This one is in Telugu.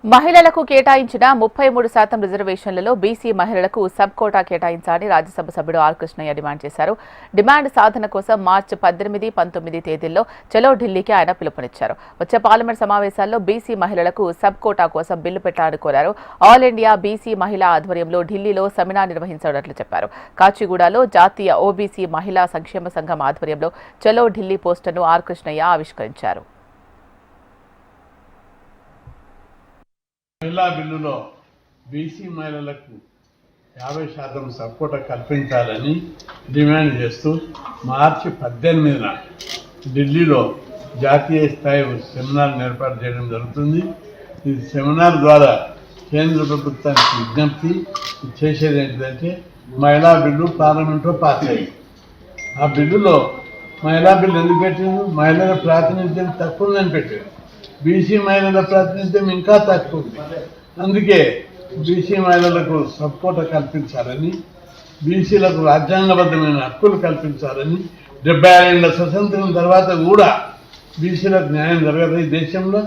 మహిళలకు కేటాయించిన 33% రిజర్వేషన్లలో బీసీ మహిళలకు సబ్ కోటా కేటాయించాలని రాజ్యసభ సభ్యుడు ఆర్ కృష్ణయ్య డిమాండ్ చేశారు. డిమాండ్ సాధన కోసం మార్చి 18, 19 తేదీల్లో చలో ఢిల్లీకి ఆయన పిలుపునిచ్చారు. వచ్చే పార్లమెంట్ సమావేశాల్లో బీసీ మహిళలకు సబ్ కోటా కోసం బిల్లు పెట్టాలని కోరారు. ఆల్ ఇండియా బీసీ మహిళా ఆధ్వర్యంలో ఢిల్లీలో సెమినార్ నిర్వహించనున్నట్లు చెప్పారు. కాచిగూడలో జాతీయ ఓబీసీ మహిళా సంక్షేమ సంఘం ఆధ్వర్యంలో చలో ఢిల్లీ పోస్టర్ను ఆర్ కృష్ణయ్య ఆవిష్కరించారు. మహిళా బిల్లులో బీసీ మహిళలకు 50% సపోర్ట్ కల్పించాలని డిమాండ్ చేస్తూ మార్చి 18న ఢిల్లీలో జాతీయ స్థాయి సెమినార్ ఏర్పాటు చేయడం జరుగుతుంది. ఈ సెమినార్ ద్వారా కేంద్ర ప్రభుత్వానికి విజ్ఞప్తి చేసేది ఏంటంటే మహిళా బిల్లు పార్లమెంట్లో పాస్ అయ్యింది. ఆ బిల్లులో మహిళా బిల్లు ఎందుకు పెట్టింది? మహిళల ప్రాతినిధ్యం తక్కువ ఉందని పెట్టారు. బీసీ మహిళల ప్రాతినిధ్యం ఇంకా తక్కువ ఉంది. అందుకే బీసీ మహిళలకు సపోర్ట్ కల్పించాలని, బీసీలకు రాజ్యాంగబద్ధమైన హక్కులు కల్పించాలని, 75 ఏళ్ల స్వతంత్రం తర్వాత కూడా బీసీలకు న్యాయం జరగదు ఈ దేశంలో.